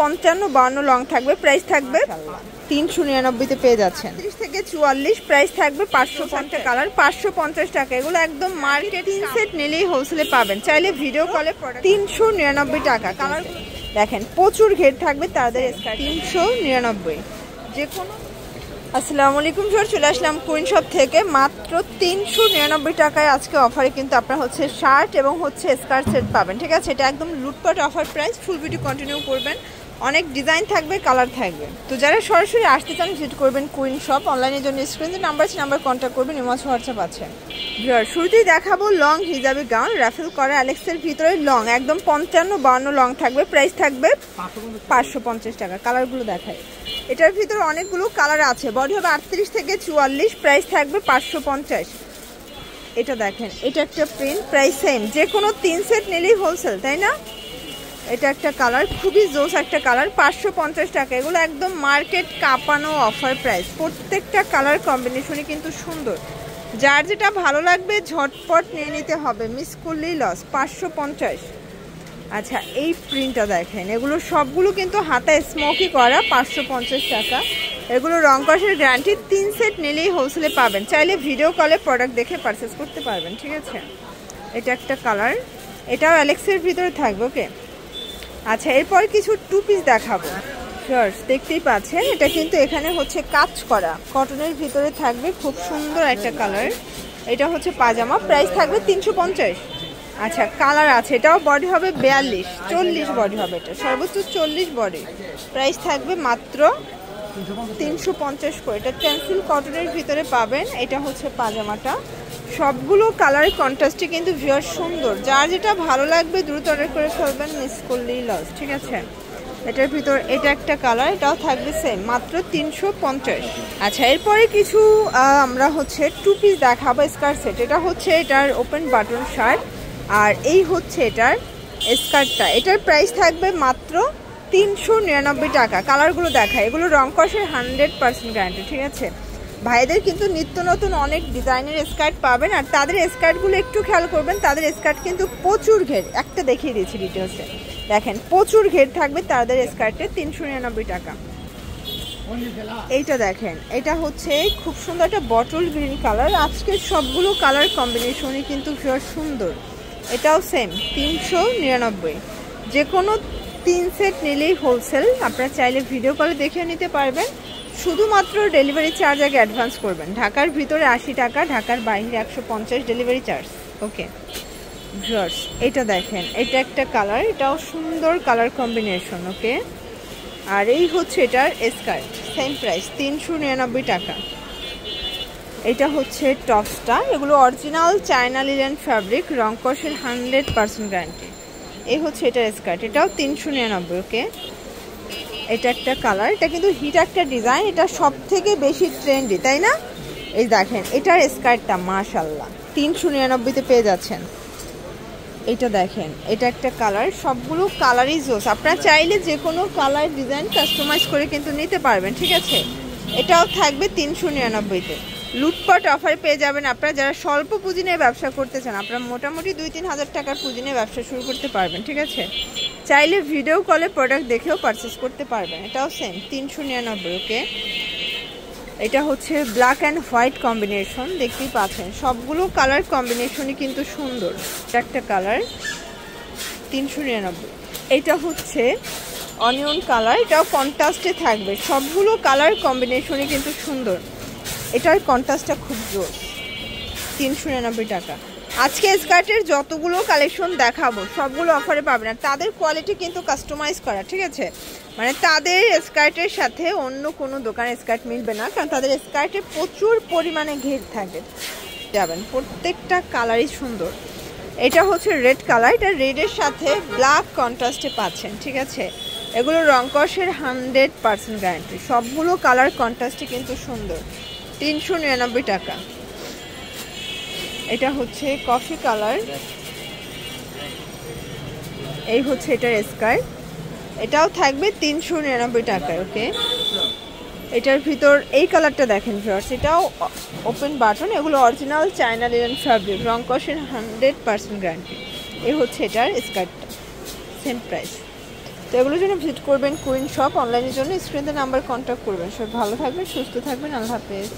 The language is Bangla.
55-52 লং থাকবে, প্রাইস থাকবে 399 পেয়ে যাচ্ছেন। 30 থেকে 44 প্রাইস থাকবে 550 কালার 550 টাকা। এগুলো একদম মার্কেট, 3 সেট নিলেই হোলসেলে পাবেন। চাইলে ভিডিও কলে 399 টাকা। কালার দেখেন প্রচুর ঘের থাকবে তাদের স্কার্ট 399 যে কোনো। আসসালামু আলাইকুম স্যার, চলে আসলাম কুইন শপ থেকে মাত্র 399 টাকায়। আজকে অফারে কিন্তু আপনারা হচ্ছে শার্ট এবং হচ্ছে স্কার্ট সেট পাবেন, ঠিক আছে? এটা একদম লুটপাট offer price. Full video continue করবেন, অনেক ডিজাইন থাকবে, কালার থাকবে। তো যারা সরাসরি আসতে চান ভিজিট করবেন কুইন শপ। অনলাইনের জন্য স্ক্রিনে নাম্বার আছে, নাম্বার কন্ট্যাক্ট করবেন, ইমো হোয়াটসঅ্যাপ আছে। শুরুতেই দেখাবো লং হিজাবি গাউন, রাফেল করা অ্যালেক্সের ভিতরে লং, একদম 55-52 লং থাকবে, প্রাইস থাকবে 550 টাকা। কালারগুলো দেখায়, এটার ভিতরে অনেকগুলো কালার আছে। বডি হবে 38 থেকে 44, প্রাইস থাকবে 550। এটা দেখেন, এটা একটা প্রিন্ট, প্রাইস সেম। যে কোনো 3 সেট নিলেই হোলসেল, তাই না? এটা একটা কালার, খুবই জোস একটা কালার, 550 টাকা। এগুলো একদম মার্কেট কাঁপানো অফার প্রাইস। প্রত্যেকটা কালার কম্বিনেশনই কিন্তু সুন্দর। যার যেটা ভালো লাগবে ঝটপট নিয়ে নিতে হবে, মিস করলেই লস। 550। আচ্ছা, এই প্রিন্টটা দেখেন, এগুলো সবগুলো কিন্তু হাতায় স্মোকি করা, 550 টাকা। এগুলো রং কষের গ্যারান্টি, 3 সেট নিলেই হোলসেলে পাবেন। চাইলে ভিডিও কলে প্রোডাক্ট দেখে পারচেস করতে পারবেন, ঠিক আছে? এটা একটা কালার, এটাও অ্যালেক্সের ভিতরে থাকবে, ওকে। আচ্ছা, এরপর কিছু টু পিস দেখাবো। শর্টস দেখতেই পাচ্ছেন, এটা কিন্তু এখানে হচ্ছে কাজ করা, কটনের ভিতরে থাকবে, খুব সুন্দর একটা কালার। এটা হচ্ছে পাজামা, প্রাইস থাকবে 350। আচ্ছা, কালার আছে, এটাও বডি হবে 42-40 বডি হবে, এটা সর্বোচ্চ 40 বডি, প্রাইস থাকবে মাত্র 350 করে। এটা পেন্সিল কটনের ভিতরে পাবেন। এটা হচ্ছে পাজামাটা, সবগুলো কালারের কন্ট্রাস্টে কিন্তু ভিউয়ার সুন্দর। যার যেটা ভালো লাগবে দ্রুত অর্ডার করে ফেলবেন, মিস করলেই লস, ঠিক আছে? এটার ভিতর এটা একটা কালার, এটাও থাকবে সেম, মাত্র 350। আচ্ছা, এরপরে কিছু আমরা হচ্ছে টু পিস দেখাবো স্কার্ট সেট। এটা হচ্ছে এটার ওপেন বাটন শার্ট, আর এই হচ্ছে এটার স্কার্টটা। এটার প্রাইস থাকবে মাত্র 399 টাকা। কালারগুলো দেখায়, এগুলো রং কষের 100% গ্যারান্টি, ঠিক আছে? ভাইদের কিন্তু নিত্য নতুন অনেক ডিজাইনের স্কার্ট পাবেন, আর তাদের স্কার্টগুলো একটু খেয়াল করবেন, তাদের স্কার্ট কিন্তু প্রচুর ঘের। একটা দেখিয়ে দিয়েছি ডিটেলসে, দেখেন প্রচুর ঘের থাকবে তাদের স্কার্টে, 399 টাকা। এইটা দেখেন, এটা হচ্ছে খুব সুন্দর একটা বটল গ্রিন কালার। আজকের সবগুলো কালার কম্বিনেশনই কিন্তু খুব সুন্দর। এটাও সেম 399। যে কোনো 3 সেট নিলেই হোলসেল। আপনারা চাইলে ভিডিও কলে দেখে নিতে পারবেন। শুধুমাত্র ডেলিভারি চার্জ আগে অ্যাডভান্স করবেন। ঢাকার ভিতরে 80 টাকা, ঢাকার বাইরে 150 ডেলিভারি চার্জ, ওকে। ভিউয়ার্স, এটা দেখেন, এটা একটা কালার, এটাও সুন্দর কালার কম্বিনেশন, ওকে। আর এই হচ্ছে এটার স্কার্ট, সেম প্রাইস 399 টাকা। এটা হচ্ছে টপসটা, এগুলো অরিজিনাল চায়না লিলেন ফ্যাব্রিক, রং কষের 100% গ্যারান্টি। এই হচ্ছে এটার স্কার্ট, এটাও 399, ওকে। এটা একটা কালার, এটা কিন্তু হিট একটা ডিজাইন, এটা সব থেকে বেশি ট্রেন্ডি, তাই না? এই দেখেন, এটার স্কার্টটা মাশাআল্লাহ 399 পেয়ে যাচ্ছেন। এটা দেখেন, এটা একটা কালার, সবগুলো কালারই জোস। আপনারা চাইলে যে কোনো কালার ডিজাইন কাস্টমাইজ করে কিন্তু নিতে পারবেন, ঠিক আছে? এটাও থাকবে 399-তে। লুটপাট অফার পেয়ে যাবেন আপনারা যারা স্বল্প পুঁজি নিয়ে ব্যবসা করতে চান। আপনারা মোটামুটি 2-3 হাজার টাকার পুঁজি নিয়ে ব্যবসা শুরু করতে পারবেন, ঠিক আছে? চাইলে ভিডিও কলে প্রোডাক্ট দেখেও পারচেস করতে পারবেন। এটাও সেম 399, ওকে। এটা হচ্ছে ব্ল্যাক অ্যান্ড হোয়াইট কম্বিনেশন, দেখতেই পাচ্ছেন সবগুলো কালার কম্বিনেশনই কিন্তু সুন্দর। একটা কালার 399। এটা হচ্ছে অনিয়ন কালার, এটাও কন্ট্রাস্টে থাকবে, সবগুলো কালার কম্বিনেশনই কিন্তু সুন্দর। এটার কন্ট্রাস্টটা খুব জোর, 399 টাকা। আজকে স্কার্টের যতগুলো কালেকশন দেখাবো সবগুলো অফারে পাবেন, আর তাদের কোয়ালিটি কিন্তু কাস্টমাইজ করা, ঠিক আছে? মানে তাদের স্কার্টের সাথে অন্য কোনো দোকানের স্কার্ট মিলবে না, কারণ তাদের স্কার্টে প্রচুর পরিমাণে ঘের থাকে যাবেন। প্রত্যেকটা কালারই সুন্দর। এটা হচ্ছে রেড কালার, এটা রেডের সাথে ব্ল্যাক কন্ট্রাস্টে পাচ্ছেন, ঠিক আছে? এগুলো রং কষের 100% গ্যারান্টি, সবগুলো কালার কন্ট্রাস্টে কিন্তু সুন্দর, 399 টাকা। এটা হচ্ছে কফি কালার, এই হচ্ছে এটার স্কার্ট, এটাও থাকবে 399 টাকায়, ওকে। এটার ভিতর এই কালারটা দেখেন ভিউয়ার্স, এটাও ওপেন বাটন, এগুলো অরিজিনাল চায়না লিলেন ফ্যাব্রিক, রং কষের 100% গ্যারান্টি। এই হচ্ছে এটার স্কার্টটা, সেম প্রাইস। তো এগুলোর জন্য ভিজিট করবেন কুইন শপ। অনলাইনের জন্য স্ক্রিনে নাম্বার কন্ট্যাক্ট করবেন। সব ভালো থাকবেন, সুস্থ থাকবেন। আল্লাহ হাফেজ।